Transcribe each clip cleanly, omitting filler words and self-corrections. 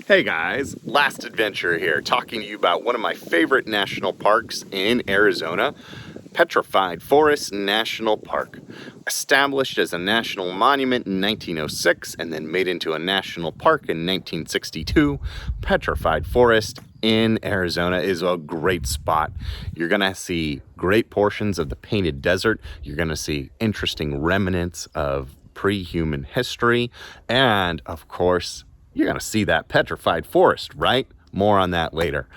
Hey guys, last adventure here, talking to you about one of my favorite national parks in Arizona, Petrified Forest National Park. Established as a national monument in 1906 and then made into a national park in 1962, Petrified Forest in Arizona is a great spot. You're gonna see great portions of the Painted Desert. You're gonna see interesting remnants of pre-human history, and of course, you're going to see that petrified forest, right? More on that later.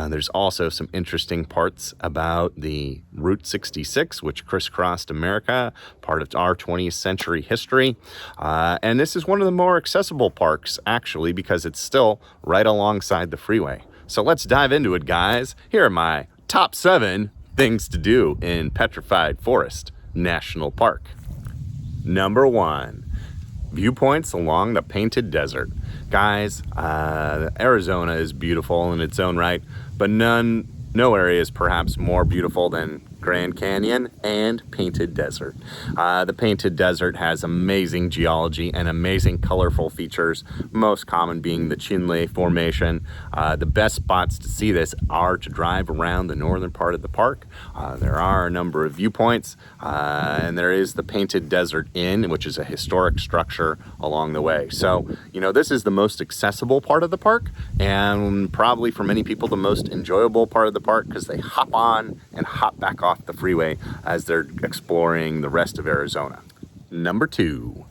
There's also some interesting parts about the Route 66, which crisscrossed America, part of our 20th century history. And this is one of the more accessible parks, actually, because it's still right alongside the freeway. So let's dive into it, guys. Here are my top 7 things to do in Petrified Forest National Park. Number 1. Viewpoints along the Painted Desert. Guys, Arizona is beautiful in its own right, but no area is perhaps more beautiful than Grand Canyon and Painted Desert. The Painted Desert has amazing geology and amazing colorful features, most common being the Chinle Formation. The best spots to see this are to drive around the northern part of the park. There are a number of viewpoints, and there is the Painted Desert Inn, which is a historic structure along the way. So, this is the most accessible part of the park, and probably for many people the most enjoyable part of the park because they hop on and hop back off the freeway as they're exploring the rest of Arizona. Number 2,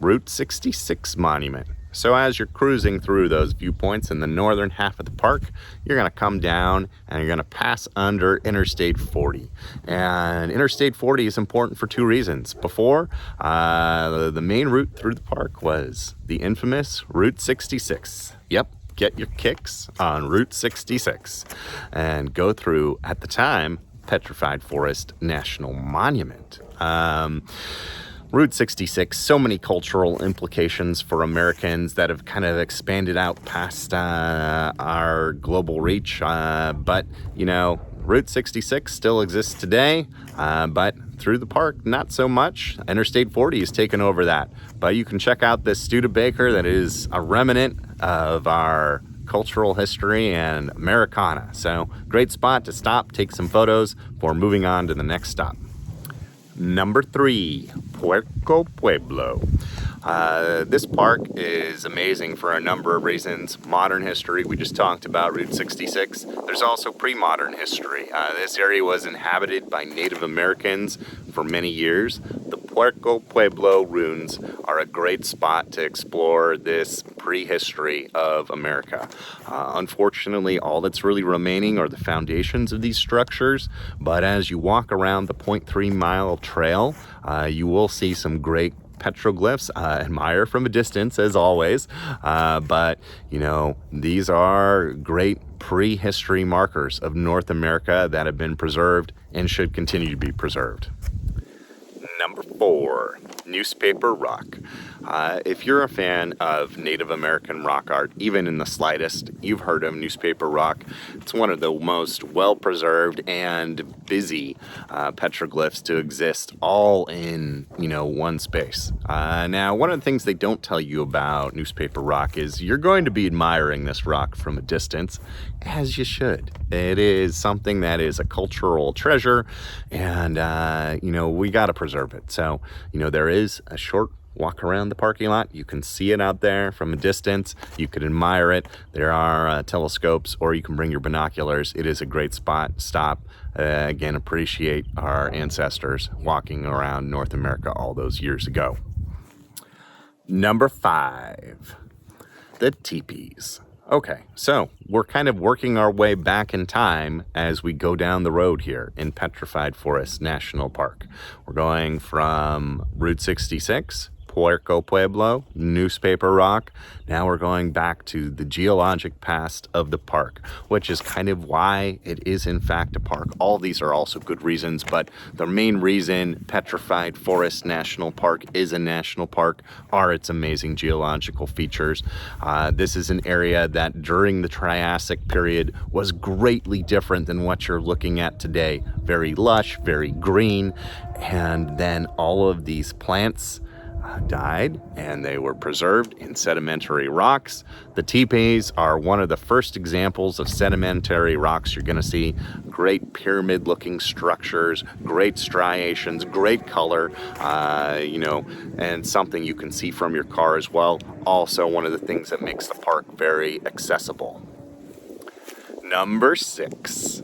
Route 66 Monument. So as you're cruising through those viewpoints in the northern half of the park, you're going to come down and you're going to pass under Interstate 40. And Interstate 40 is important for 2 reasons. Before, the main route through the park was the infamous Route 66. Yep. Get your kicks on Route 66 and go through, at the time, Petrified Forest National Monument. Route 66, so many cultural implications for Americans that have kind of expanded out past our global reach. But, Route 66 still exists today, but through the park, not so much. Interstate 40 has taken over that. But you can check out this Studebaker that is a remnant of our cultural history and Americana. So great spot to stop, take some photos before moving on to the next stop. Number 3, Puerco Pueblo. This park is amazing for a number of reasons. Modern history, we just talked about Route 66. There's also pre-modern history. This area was inhabited by Native Americans for many years. The Puerco Pueblo ruins are a great spot to explore this prehistory of America. Unfortunately, all that's really remaining are the foundations of these structures, but as you walk around the 0.3-mile trail, you will see some great petroglyphs. Admire from a distance, as always, but these are great prehistory markers of North America that have been preserved and should continue to be preserved. Number 4, Newspaper Rock. If you're a fan of Native American rock art, even in the slightest, you've heard of Newspaper Rock. It's one of the most well-preserved and busy petroglyphs to exist, all in, one space. Now, one of the things they don't tell you about Newspaper Rock is you're going to be admiring this rock from a distance, as you should. It is something that is a cultural treasure, and, we got to preserve it. So, there is a short walk around the parking lot. You can see it out there from a distance. You can admire it. There are telescopes, or you can bring your binoculars. It is a great spot. Stop. Again, appreciate our ancestors walking around North America all those years ago. Number 5, the Teepees. Okay, so we're kind of working our way back in time as we go down the road here in Petrified Forest National Park. We're going from Route 66, Puerco Pueblo, Newspaper Rock. Now we're going back to the geologic past of the park, which is kind of why it is in fact a park. All these are also good reasons, but the main reason Petrified Forest National Park is a national park are its amazing geological features. This is an area that during the Triassic period was greatly different than what you're looking at today. Very lush, very green, and then all of these plants died and they were preserved in sedimentary rocks. The teepees are one of the first examples of sedimentary rocks you're going to see. Great pyramid looking structures, great striations, great color, and something you can see from your car as well. Also one of the things that makes the park very accessible. Number 6,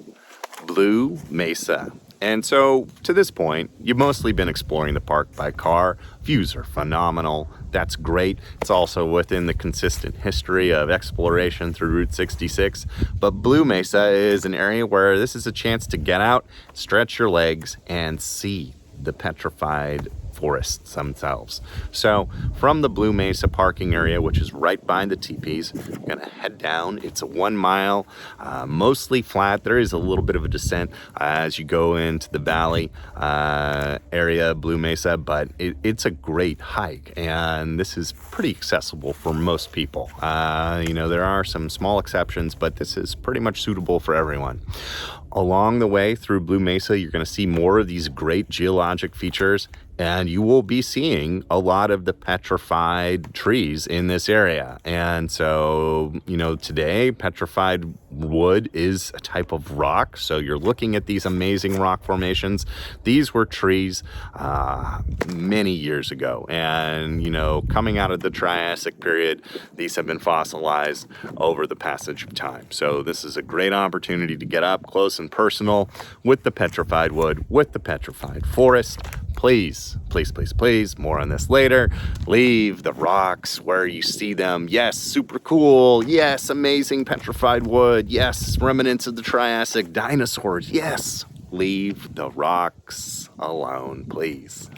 Blue Mesa. And so, to this point, you've mostly been exploring the park by car. Views are phenomenal. That's great. It's also within the consistent history of exploration through Route 66. But Blue Mesa is an area where this is a chance to get out, stretch your legs, and see the petrified forests themselves. So from the Blue Mesa parking area, which is right behind the teepees, you're gonna head down. It's a 1 mile, mostly flat. There is a little bit of a descent as you go into the valley area, Blue Mesa, but it's a great hike, and this is pretty accessible for most people. There are some small exceptions, but this is pretty much suitable for everyone. Along the way through Blue Mesa, you're going to see more of these great geologic features, and you will be seeing a lot of the petrified trees in this area. And so, today petrified wood is a type of rock. So you're looking at these amazing rock formations. These were trees many years ago. And, coming out of the Triassic period, these have been fossilized over the passage of time. So this is a great opportunity to get up close and personal with the petrified wood, with the petrified forest. Please, more on this later. Leave the rocks where you see them. Yes, super cool. Yes, amazing petrified wood. Yes, remnants of the Triassic, dinosaurs. Yes, leave the rocks alone, please.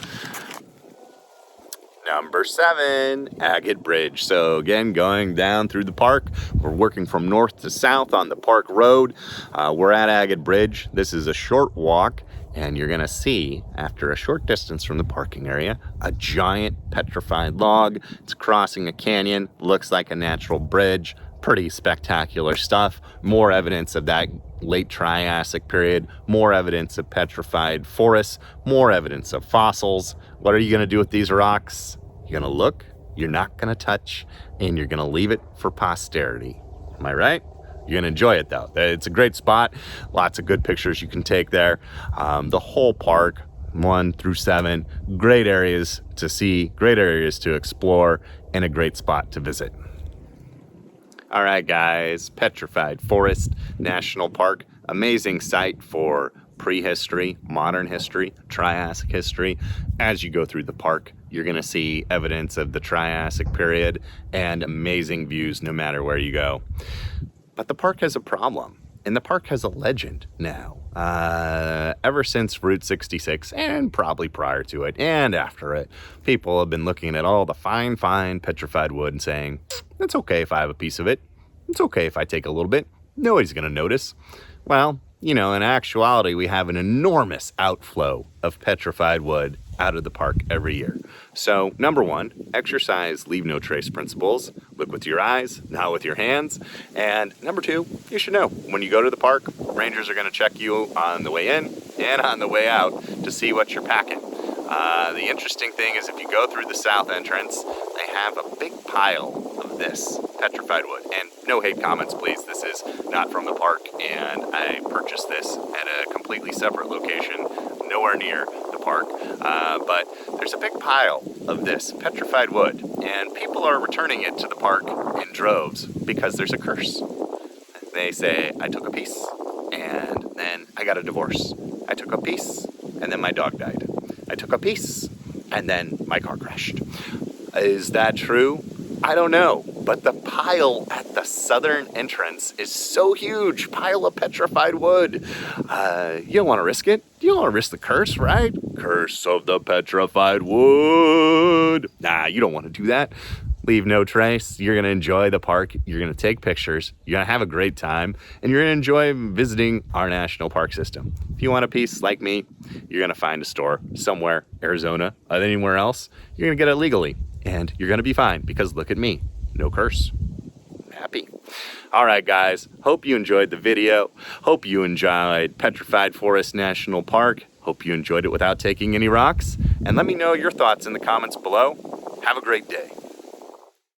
Number 7, Agate Bridge. So again, going down through the park, we're working from north to south on the park road. We're at Agate Bridge. This is a short walk, and you're gonna see, after a short distance from the parking area, a giant petrified log. It's crossing a canyon, looks like a natural bridge. Pretty spectacular stuff. More evidence of that late Triassic period, more evidence of petrified forests, more evidence of fossils. What are you gonna do with these rocks? You're gonna look, you're not gonna touch, and you're gonna leave it for posterity. Am I right? You're gonna enjoy it though. It's a great spot. Lots of good pictures you can take there. The whole park, 1 through 7, great areas to see, great areas to explore, and a great spot to visit. All right, guys, Petrified Forest National Park, amazing site for prehistory, modern history, Triassic history. As you go through the park, you're gonna see evidence of the Triassic period and amazing views no matter where you go. But the park has a problem, and the park has a legend now. Ever since Route 66, and probably prior to it and after it, people have been looking at all the fine petrified wood and saying, it's okay if I have a piece of it. It's okay if I take a little bit. Nobody's gonna notice. Well, in actuality, we have an enormous outflow of petrified wood out of the park every year. So, number 1, exercise leave no trace principles. Look with your eyes, not with your hands. And number 2, you should know, when you go to the park, rangers are gonna check you on the way in and on the way out to see what you're packing. The interesting thing is if you go through the south entrance, they have a big pile of this petrified wood. And no hate comments, please. This is not from the park, and I purchased this at a completely separate location, nowhere near the park. But there's a big pile of this petrified wood, and people are returning it to the park in droves because there's a curse. They say, I took a piece, and then I got a divorce. I took a piece, and then my dog died. I took a piece, and then my car crashed. Is that true? I don't know, but the pile at the southern entrance is so huge, pile of petrified wood. You don't want to risk it. You don't want to risk the curse, right? Curse of the petrified wood. Nah, you don't want to do that. Leave no trace. You're going to enjoy the park. You're going to take pictures. You're going to have a great time, and you're going to enjoy visiting our national park system. If you want a piece like me, you're going to find a store somewhere, Arizona, anywhere else. You're going to get it legally, and you're going to be fine because look at me. No curse. I'm happy. All right, guys. Hope you enjoyed the video. Hope you enjoyed Petrified Forest National Park. Hope you enjoyed it without taking any rocks. And let me know your thoughts in the comments below. Have a great day.